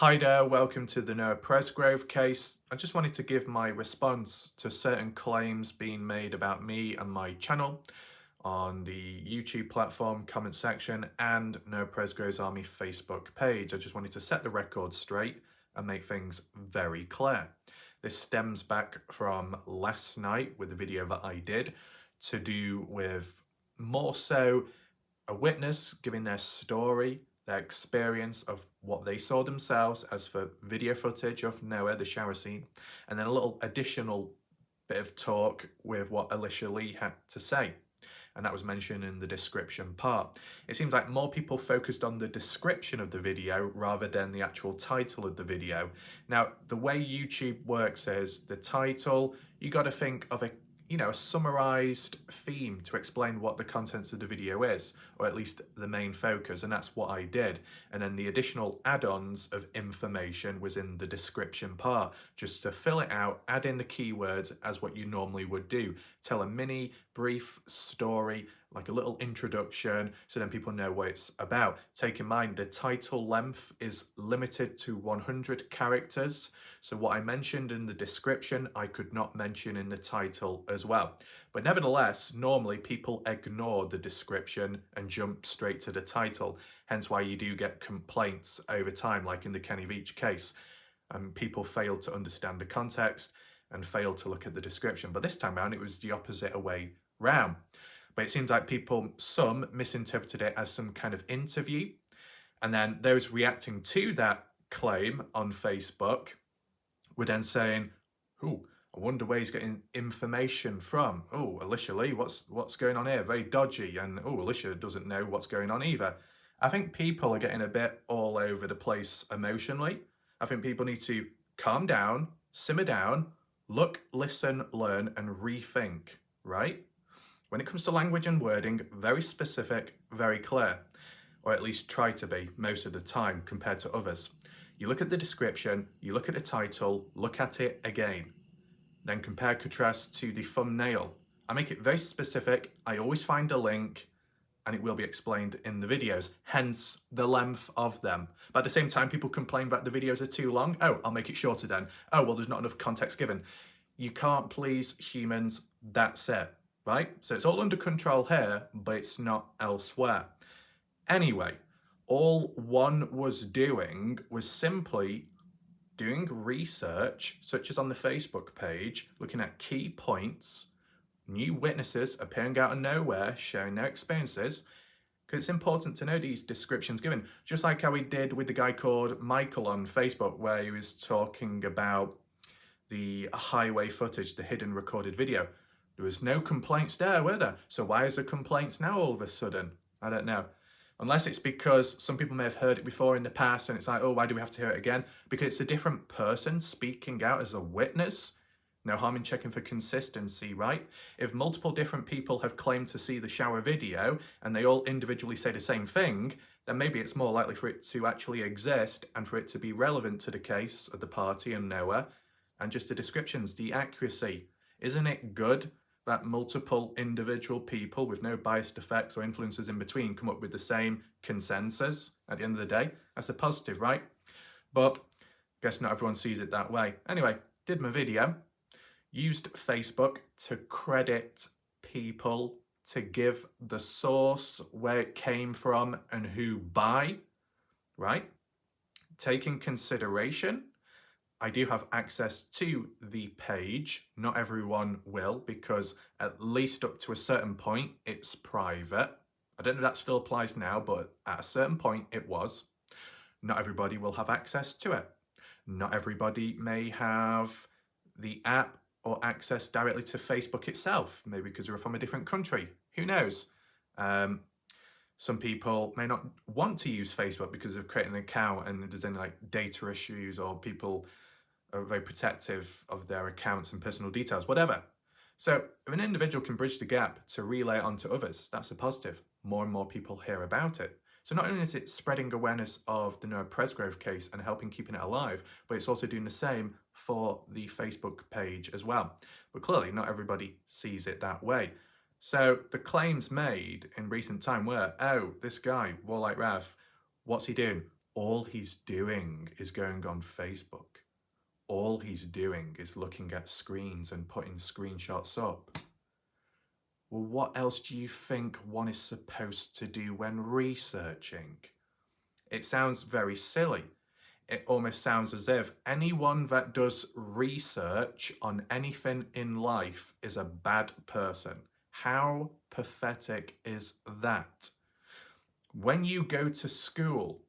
Hi there, welcome to the Noah Presgrove case. I just wanted to give my response to certain claims being made about me and my channel on the YouTube platform, comment section, and Noah Presgrove's Army Facebook page. I just wanted to set the record straight and make things very clear. This stems back from last night with the video that I did to do with more so a witness giving their story, their experience of what they saw themselves as for video footage of Noah, the shower scene, and then a little additional bit of talk with what Alicia Lee had to say. And that was mentioned in the description part. It seems like more people focused on the description of the video rather than the actual title of the video. Now, the way YouTube works is the title, you got to think of a summarized theme to explain what the contents of the video is, or at least the main focus, and that's what I did. And then the additional add-ons of information was in the description part, just to fill it out, add in the keywords as what you normally would do. Tell a mini, brief story, like a little introduction, so then people know what it's about. Take in mind, the title length is limited to 100 characters. So what I mentioned in the description, I could not mention in the title as well. But nevertheless, normally people ignore the description and jump straight to the title. Hence why you do get complaints over time, like in the Kenny Veach case. People fail to understand the context and fail to look at the description. But this time around, it was the opposite way round. But it seems like some misinterpreted it as some kind of interview. And then those reacting to that claim on Facebook were then saying, "Oh, I wonder where he's getting information from. Oh, Alicia Lee, what's going on here? Very dodgy." And oh, Alicia doesn't know what's going on either. I think people are getting a bit all over the place emotionally. I think people need to calm down, simmer down, look, listen, learn, and rethink, right? When it comes to language and wording, very specific, very clear, or at least try to be most of the time compared to others. You look at the description, you look at the title, look at it again. Then compare, contrast to the thumbnail. I make it very specific. I always find a link and it will be explained in the videos, hence the length of them. But at the same time, people complain that the videos are too long. Oh, I'll make it shorter then. Oh, well, there's not enough context given. You can't please humans, that's it, right? So it's all under control here, but it's not elsewhere. Anyway, all one was doing was simply doing research, such as on the Facebook page, looking at key points, new witnesses appearing out of nowhere, sharing their experiences, because it's important to know these descriptions given. Just like how we did with the guy called Michael on Facebook, where he was talking about the highway footage, the hidden recorded video. There was no complaints there, were there? So why is there complaints now all of a sudden? I don't know. Unless it's because some people may have heard it before in the past and it's like, oh, why do we have to hear it again? Because it's a different person speaking out as a witness. No harm in checking for consistency, right? If multiple different people have claimed to see the shower video and they all individually say the same thing, then maybe it's more likely for it to actually exist and for it to be relevant to the case of the party and Noah, and just the descriptions, the accuracy. Isn't it good that multiple individual people with no biased effects or influences in between come up with the same consensus at the end of the day? That's a positive, right? But I guess not everyone sees it that way. Anyway, did my video, used Facebook to credit people, to give the source, where it came from and who by, right? Taking consideration, I do have access to the page. Not everyone will, because at least up to a certain point, it's private. I don't know if that still applies now, but at a certain point it was. Not everybody will have access to it. Not everybody may have the app or access directly to Facebook itself, maybe because they're from a different country. Who knows? Some people may not want to use Facebook because of creating an account and there's any like data issues, or people are very protective of their accounts and personal details, whatever. So if an individual can bridge the gap to relay it onto others, that's a positive. More and more people hear about it. So not only is it spreading awareness of the Noah Presgrove case and helping keeping it alive, but it's also doing the same for the Facebook page as well. But clearly not everybody sees it that way. So the claims made in recent time were, oh, this guy, Warlike Rav, what's he doing? All he's doing is going on Facebook. All he's doing is looking at screens and putting screenshots up. Well, what else do you think one is supposed to do when researching? It sounds very silly. It almost sounds as if anyone that does research on anything in life is a bad person. How pathetic is that? When you go to school,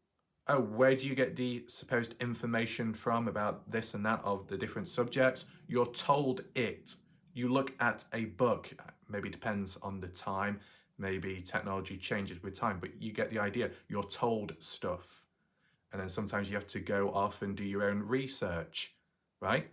oh, where do you get the supposed information from about this and that of the different subjects? You're told it. You look at a book, maybe depends on the time, maybe technology changes with time, but you get the idea. You're told stuff. And then sometimes you have to go off and do your own research, right?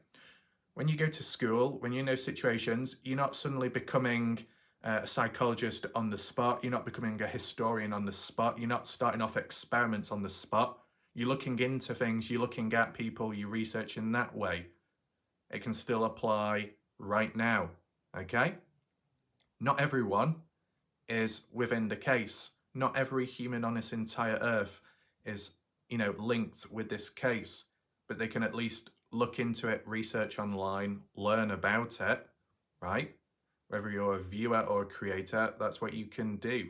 When you go to school, when you're in those situations, you're not suddenly becoming a psychologist on the spot. You're not becoming a historian on the spot. You're not starting off experiments on the spot. You're looking into things. You're looking at people. You're researching that way. It can still apply right now, okay? Not everyone is within the case. Not every human on this entire earth is, linked with this case, but they can at least look into it, research online, learn about it, right? Whether you're a viewer or a creator, that's what you can do.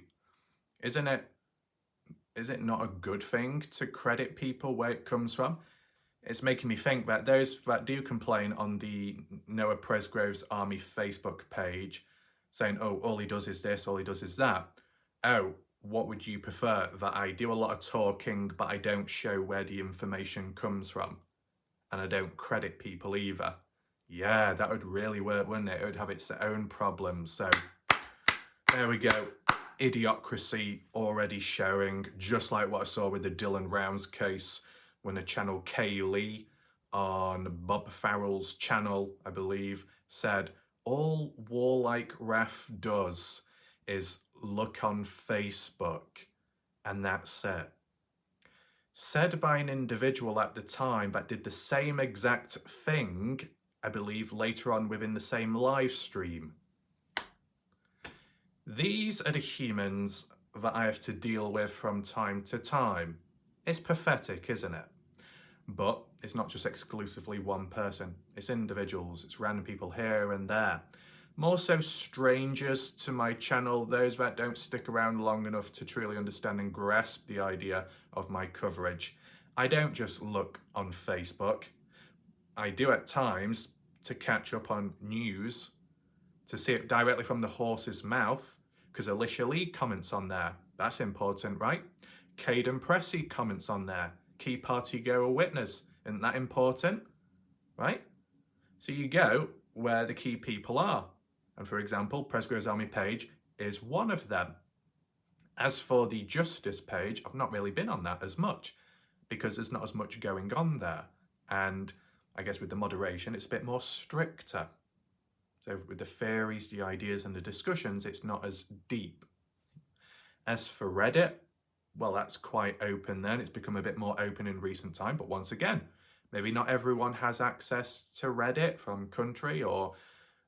Is it not a good thing to credit people where it comes from? It's making me think that those that do complain on the Noah Presgrove's Army Facebook page, saying, oh, all he does is this, all he does is that. Oh, what would you prefer? That I do a lot of talking, but I don't show where the information comes from? And I don't credit people either. Yeah, that would really work, wouldn't it? It would have its own problems. So there we go. Idiocracy already showing, just like what I saw with the Dylan Rounds case when the channel Kay Lee on Bob Farrell's channel, I believe, said all Warlike Raf does is look on Facebook and that's it. Said by an individual at the time that did the same exact thing, I believe, later on within the same live stream. These are the humans that I have to deal with from time to time. It's pathetic, isn't it? But it's not just exclusively one person. It's individuals, it's random people here and there. More so strangers to my channel, those that don't stick around long enough to truly understand and grasp the idea of my coverage. I don't just look on Facebook. I do at times to catch up on news, to see it directly from the horse's mouth, because Alicia Lee comments on there. That's important, right? Caden Pressey comments on there. Key party goer witness. Isn't that important? Right? So you go where the key people are. And for example, Presgrove's Army page is one of them. As for the Justice page, I've not really been on that as much because there's not as much going on there. And I guess with the moderation, it's a bit more stricter. So with the theories, the ideas and the discussions, it's not as deep. As for Reddit, well, that's quite open then. It's become a bit more open in recent time. But once again, maybe not everyone has access to Reddit from country, or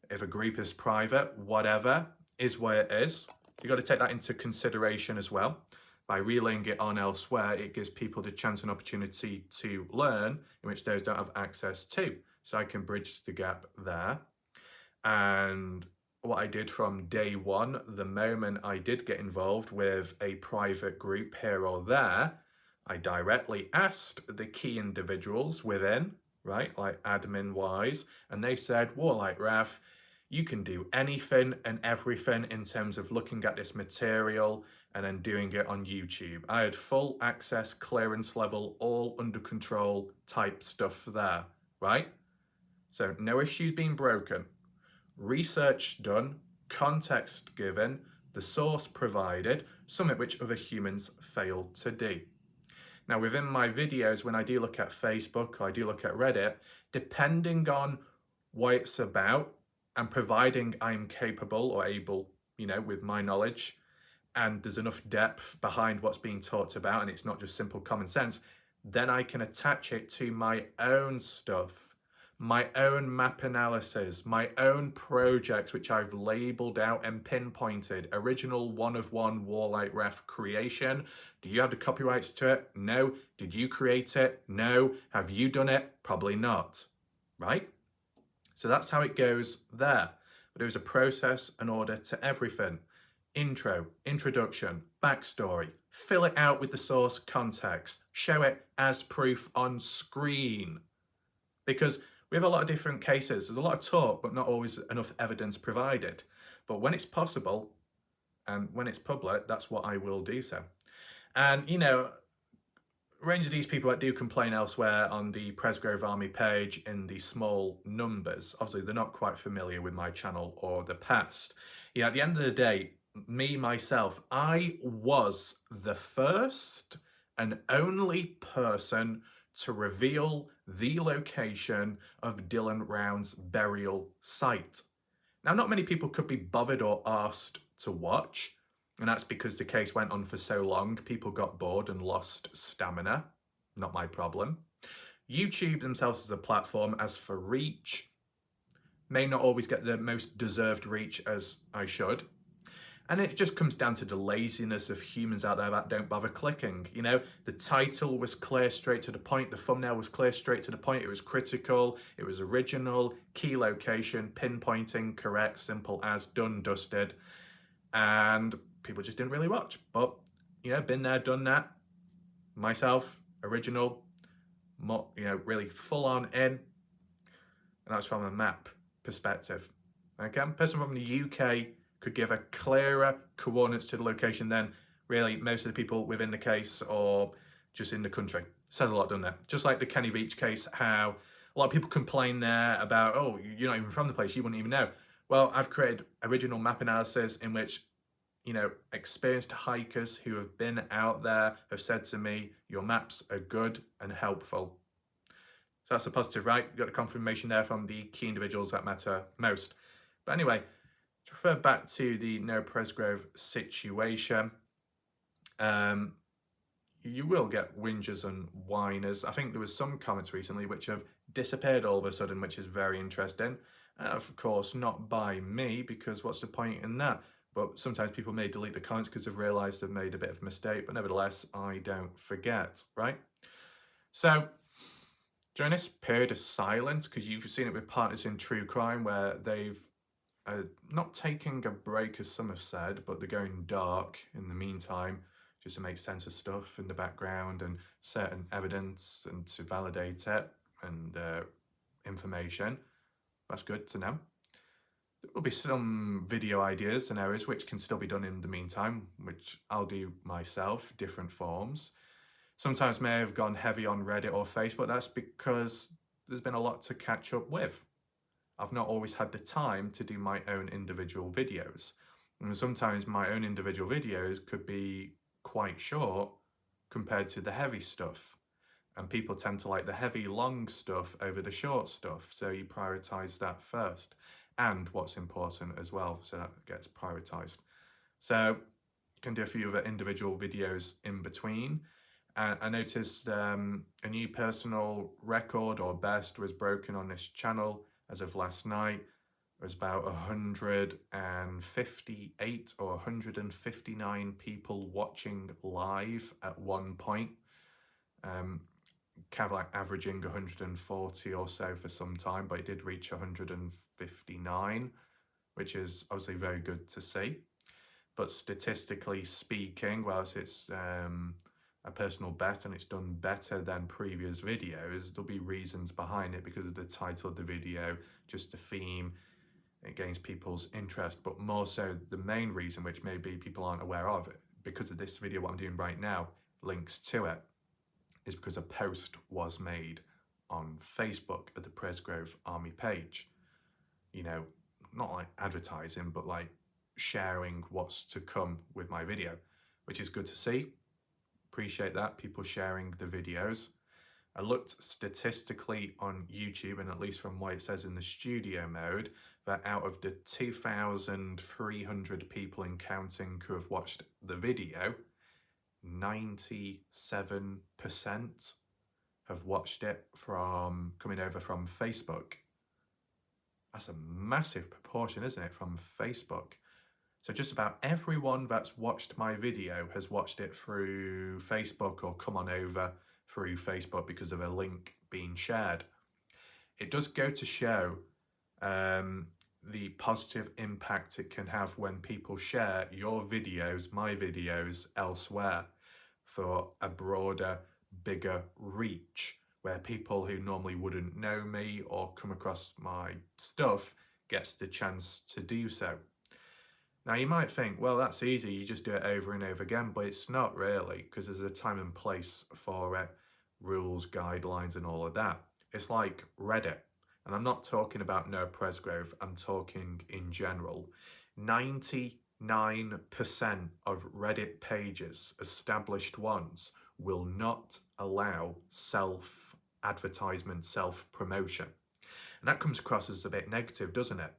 if a group is private, whatever is where it is. You've got to take that into consideration as well. By relaying it on elsewhere, it gives people the chance and opportunity to learn in which those don't have access to. So I can bridge the gap there. And what I did from day one, the moment I did get involved with a private group here or there, I directly asked the key individuals within, right, like admin wise, and they said, Warlike Raf, you can do anything and everything in terms of looking at this material and then doing it on YouTube. I had full access, clearance level, all under control type stuff there, right? So no issues being broken. Research done, context given, the source provided, something which other humans fail to do. Now within my videos, when I do look at Facebook or I do look at Reddit, depending on what it's about and providing I'm capable or able, with my knowledge, and there's enough depth behind what's being talked about and it's not just simple common sense, then I can attach it to my own stuff. my own map analysis, my own projects, which I've labeled out and pinpointed. Original 1 of 1 Warlight Ref creation. Do you have the copyrights to it? No. Did you create it? No. Have you done it? Probably not. Right? So that's how it goes there. But there's a process and order to everything. Intro, introduction, backstory, fill it out with the source context, show it as proof on screen. Because we have a lot of different cases. There's a lot of talk, but not always enough evidence provided. But when it's possible and when it's public, that's what I will do so. And, you know, a range of these people that do complain elsewhere on the Presgrove Army page in the small numbers, obviously they're not quite familiar with my channel or the past. Yeah, at the end of the day, me, myself, I was the first and only person to reveal the location of Dylan Round's burial site. Now, not many people could be bothered or asked to watch, and that's because the case went on for so long, people got bored and lost stamina. Not my problem. YouTube themselves as a platform, as for reach, may not always get the most deserved reach as I should. And it just comes down to the laziness of humans out there that don't bother clicking. You know, the title was clear, straight to the point. The thumbnail was clear, straight to the point. It was critical. It was original, key location, pinpointing, correct, simple as, done, dusted. And people just didn't really watch. But, you know, been there, done that. Myself, original, you know, really full on in. And that's from a map perspective. Okay, a person from the UK could give a clearer coordinates to the location than really most of the people within the case or just in the country. Says a lot, doesn't it? Just like the Kenny Veach case, how a lot of people complain there about, oh, you're not even from the place, you wouldn't even know. Well, I've created original map analysis in which, you know, experienced hikers who have been out there have said to me, your maps are good and helpful. So that's a positive, right? You've got the confirmation there from the key individuals that matter most. But anyway, to refer back to the Noah Presgrove situation, you will get whingers and whiners. I think there was some comments recently which have disappeared all of a sudden, which is very interesting. Of course, not by me, because what's the point in that? But sometimes people may delete the comments because they've realised they've made a bit of a mistake, but nevertheless, I don't forget, right? So, during this period of silence, because you've seen it with partners in true crime where they've not taking a break, as some have said, but they're going dark in the meantime, just to make sense of stuff in the background and certain evidence and to validate it and information. That's good to know. There will be some video ideas and areas which can still be done in the meantime, which I'll do myself, different forms. Sometimes may have gone heavy on Reddit or Facebook. That's because there's been a lot to catch up with. I've not always had the time to do my own individual videos. And sometimes my own individual videos could be quite short compared to the heavy stuff. And people tend to like the heavy, long stuff over the short stuff. So you prioritize that first. And what's important as well, so that gets prioritized. So you can do a few other individual videos in between. I noticed a new personal record or best was broken on this channel as of last night. It was about 158 or 159 people watching live at one point. Kind of like averaging 140 or so for some time, but it did reach 159, which is obviously very good to see. But statistically speaking, whilst it's a personal bet and it's done better than previous videos, there'll be reasons behind it because of the title of the video, just the theme, it gains people's interest. But more so, the main reason, which maybe people aren't aware of, because of this video, what I'm doing right now, links to it, is because a post was made on Facebook at the Presgrove Army page. You know, not like advertising, but like sharing what's to come with my video, which is good to see. Appreciate that, people sharing the videos. I looked statistically on YouTube, and at least from what it says in the studio mode, that out of the 2,300 people and counting who have watched the video, 97% have watched it from coming over from Facebook. That's a massive proportion, isn't it, from Facebook? So just about everyone that's watched my video has watched it through Facebook or come on over through Facebook because of a link being shared. It does go to show the positive impact it can have when people share your videos, my videos, elsewhere for a broader, bigger reach, where people who normally wouldn't know me or come across my stuff gets the chance to do so. Now you might think, well, that's easy, you just do it over and over again, but it's not really, because there's a time and place for it, rules, guidelines and all of that. It's like Reddit, and I'm not talking about Noah Presgrove, I'm talking in general. 99% of Reddit pages, established ones, will not allow self-advertisement, self-promotion. And that comes across as a bit negative, doesn't it?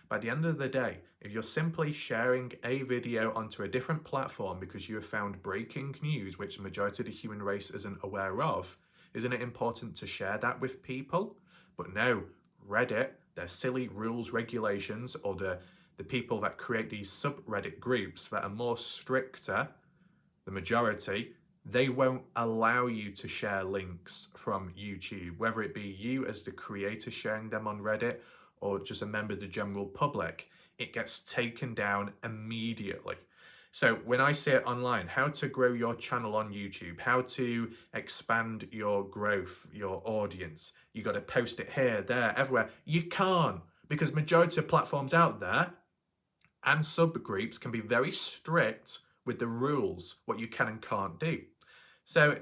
By the end of the day, if you're simply sharing a video onto a different platform because you have found breaking news which the majority of the human race isn't aware of, isn't it important to share that with people? But no, Reddit, their silly rules, regulations, or the people that create these subreddit groups that are more stricter, the majority, they won't allow you to share links from YouTube, whether it be you as the creator sharing them on Reddit or just a member of the general public. It gets taken down immediately. So when I say it online, how to grow your channel on YouTube, how to expand your growth, your audience, you got to post it here, there, everywhere. You can't, because majority of platforms out there and subgroups can be very strict with the rules, what you can and can't do. So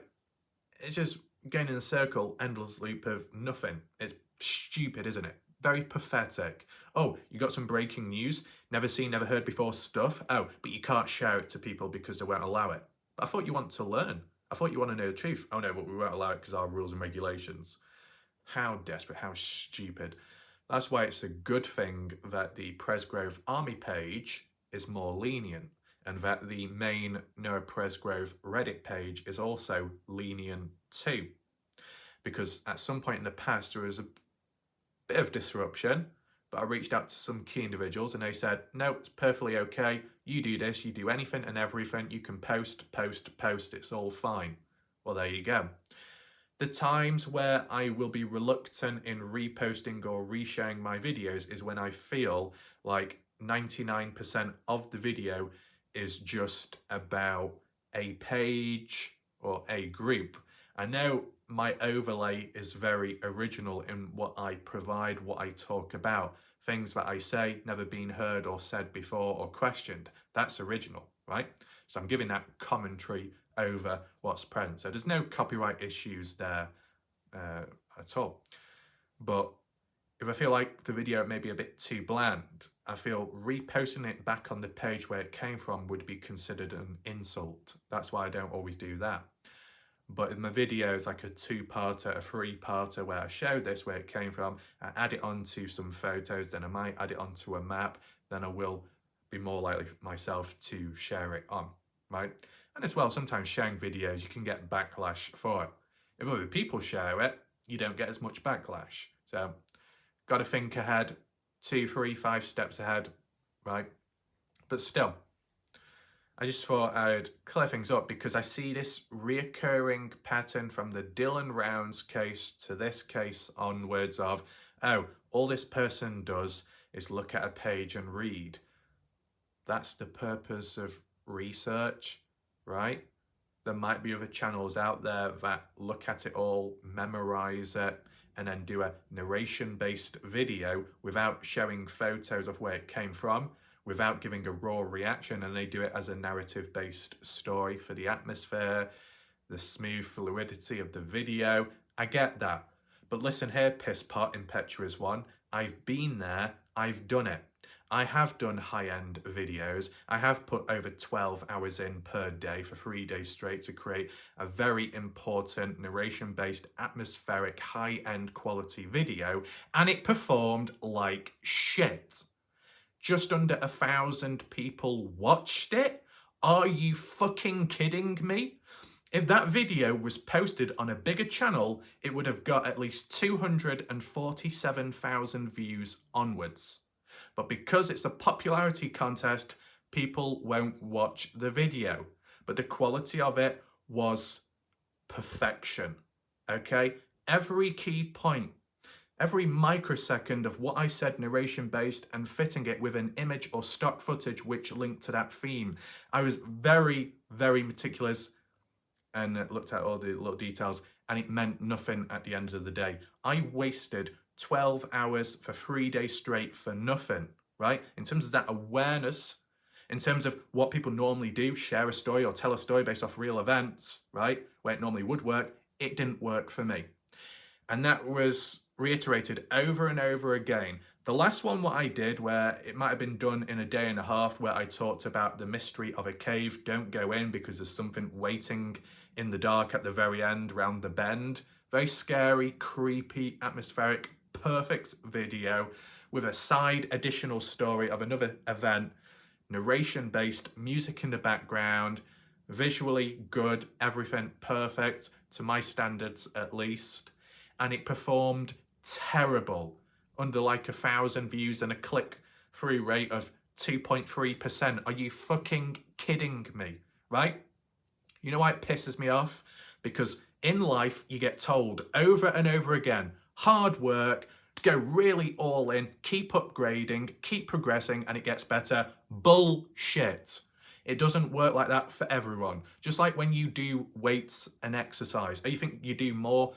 it's just going in a circle, endless loop of nothing. It's stupid, isn't it? Very pathetic. Oh, you got some breaking news, never seen, never heard before stuff. Oh, but you can't share it to people because they won't allow it. But I thought you want to learn. I thought you want to know the truth. Oh no, but we won't allow it because our rules and regulations. How desperate, how stupid. That's why it's a good thing that the Presgrove Army page is more lenient, and that the main Noah Presgrove Reddit page is also lenient too. Because at some point in the past there was a bit of disruption, but I reached out to some key individuals and they said, no, it's perfectly okay. You do this, you do anything and everything. You can post, it's all fine. Well, there you go. The times where I will be reluctant in reposting or resharing my videos is when I feel like 99% of the video is just about a page or a group. I know my overlay is very original in what I provide, what I talk about. Things that I say never been heard or said before or questioned. That's original, right? So I'm giving that commentary over what's present. So there's no copyright issues there at all. But if I feel like the video may be a bit too bland, I feel reposting it back on the page where it came from would be considered an insult. That's why I don't always do that. But in my videos, like a 2-parter, a 3-parter where I show this, where it came from, I add it onto some photos, then I might add it onto a map, then I will be more likely myself to share it on, right? And as well, sometimes sharing videos, you can get backlash for it. If other people share it, you don't get as much backlash. So, got to think ahead, 2, 3, 5 steps ahead, right? But still, I just thought I'd clear things up because I see this reoccurring pattern from the Dylan Rounds case to this case onwards of, oh, all this person does is look at a page and read. That's the purpose of research, right? There might be other channels out there that look at it all, memorize it, and then do a narration-based video without showing photos of where it came from, without giving a raw reaction, and they do it as a narrative-based story for the atmosphere, the smooth fluidity of the video. I get that. But listen here, piss pot impetuous one. I've been there, I've done it. I have done high-end videos. I have put over 12 hours in per day for 3 days straight to create a very important narration-based, atmospheric, high-end quality video, and it performed like shit. Just under 1,000 people watched it? Are you fucking kidding me? If that video was posted on a bigger channel, it would have got at least 247,000 views onwards. But because it's a popularity contest, people won't watch the video. But the quality of it was perfection, okay? Every key point, every microsecond of what I said narration-based and fitting it with an image or stock footage which linked to that theme. I was very, very meticulous and looked at all the little details, and it meant nothing at the end of the day. I wasted 12 hours for 3 days straight for nothing, right? In terms of that awareness, in terms of what people normally do, share a story or tell a story based off real events, right? Where it normally would work, it didn't work for me. And that was reiterated over and over again. The last one what I did, where it might have been done in a day and a half, where I talked about the mystery of a cave, don't go in because there's something waiting in the dark at the very end, round the bend. Very scary, creepy, atmospheric, perfect video with a side additional story of another event, narration-based, music in the background, visually good, everything perfect, to my standards at least. And it performed terrible, under like 1,000 views and a click-through rate of 2.3%. Are you fucking kidding me, right? You know why it pisses me off? Because in life, you get told over and over again, hard work, go really all in, keep upgrading, keep progressing, and it gets better. Bullshit. It doesn't work like that for everyone. Just like when you do weights and exercise, you think you do more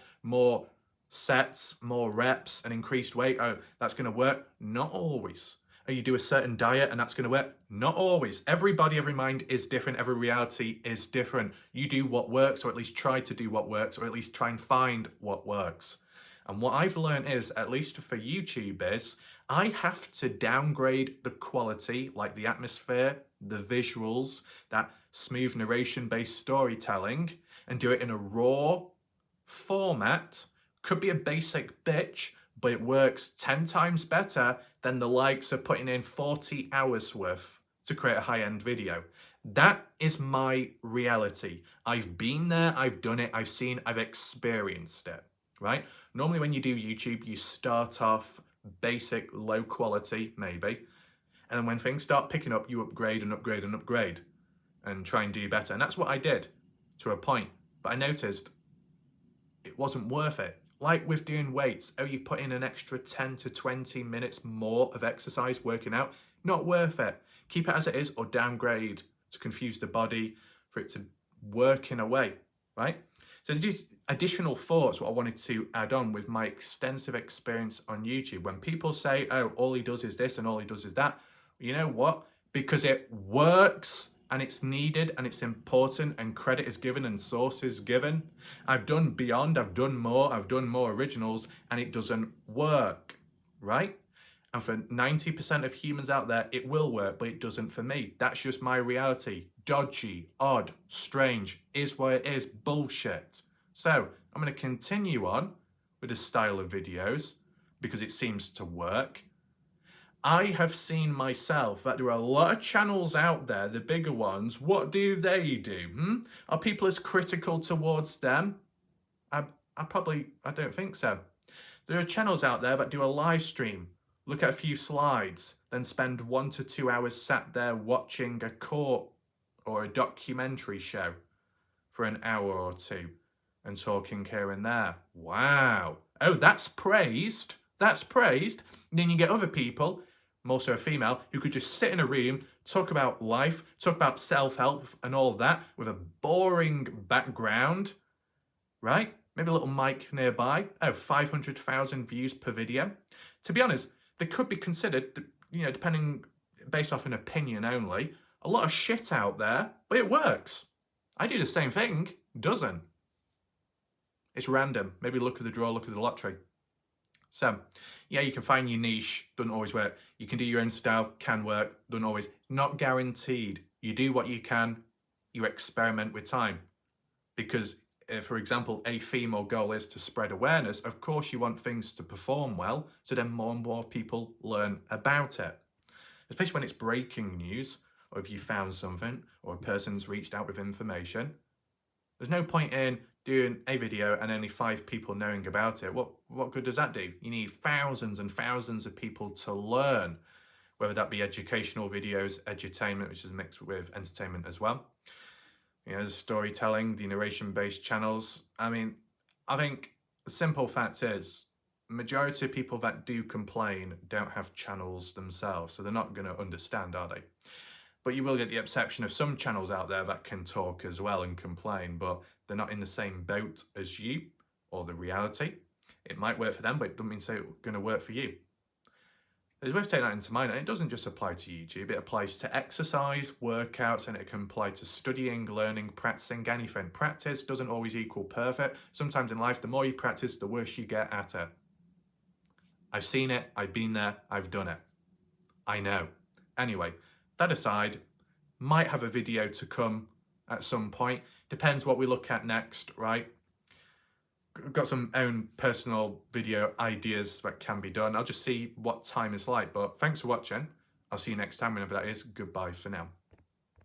sets, more reps, and increased weight, oh, that's going to work? Not always. Or you do a certain diet and that's going to work? Not always. Everybody, every mind is different. Every reality is different. You do what works, or at least try to do what works, or at least try and find what works. And what I've learned is, at least for YouTube, is I have to downgrade the quality, like the atmosphere, the visuals, that smooth narration-based storytelling, and do it in a raw format. Could be a basic bitch, but it works 10 times better than the likes of putting in 40 hours worth to create a high-end video. That is my reality. I've been there, I've done it, I've seen, I've experienced it, right? Normally when you do YouTube, you start off basic, low quality, maybe. And then when things start picking up, you upgrade and upgrade and upgrade and try and do better. And that's what I did to a point. But I noticed it wasn't worth it. Like with doing weights, oh, you put in an extra 10 to 20 minutes more of exercise working out, not worth it. Keep it as it is or downgrade to confuse the body for it to work in a way, right? So these additional thoughts, what I wanted to add on with my extensive experience on YouTube. When people say, oh, all he does is this and all he does is that, you know what? Because it works and it's needed and it's important and credit is given and source is given. I've done beyond, I've done more originals and it doesn't work, right? And for 90% of humans out there, it will work, but it doesn't for me. That's just my reality. Dodgy, odd, strange, is what it is, bullshit. So I'm going to continue on with this style of videos because it seems to work. I have seen myself that there are a lot of channels out there, the bigger ones. What do they do? Are people as critical towards them? I don't think so. There are channels out there that do a live stream, look at a few slides, then spend 1 to 2 hours sat there watching a court or a documentary show for an hour or two and talking here and there. Wow. Oh, that's praised. That's praised. And then you get other people, more so a female, who could just sit in a room, talk about life, talk about self-help and all of that with a boring background, right? Maybe a little mic nearby. Oh, 500,000 views per video. To be honest, they could be considered, you know, depending, based off an opinion only, a lot of shit out there, but it works. I do the same thing, doesn't. It's random. Maybe look at the draw, look at the lottery. So, yeah, you can find your niche, doesn't always work. You can do your own style, can work, doesn't always. Not guaranteed. You do what you can, you experiment with time. Because, for example, a theme or goal is to spread awareness. Of course, you want things to perform well, so then more and more people learn about it. Especially when it's breaking news, or if you found something, or a person's reached out with information. There's no point in doing a video and only 5 people knowing about it. What good does that do? You need thousands and thousands of people to learn, whether that be educational videos, edutainment, which is mixed with entertainment as well. You know, storytelling, the narration-based channels. I mean, I think the simple fact is, majority of people that do complain don't have channels themselves, so they're not going to understand, are they? But you will get the exception of some channels out there that can talk as well and complain, but they're not in the same boat as you or the reality. It might work for them, but it doesn't mean it's going to work for you. It's worth taking that into mind, and it doesn't just apply to YouTube, it applies to exercise, workouts, and it can apply to studying, learning, practicing, anything. Practice doesn't always equal perfect. Sometimes in life, the more you practice, the worse you get at it. I've seen it, I've been there, I've done it. I know. Anyway, that aside, might have a video to come at some point. Depends what we look at next, right? Got some own personal video ideas that can be done. I'll just see what time is like, but thanks for watching. I'll see you next time whenever that is. Goodbye for now.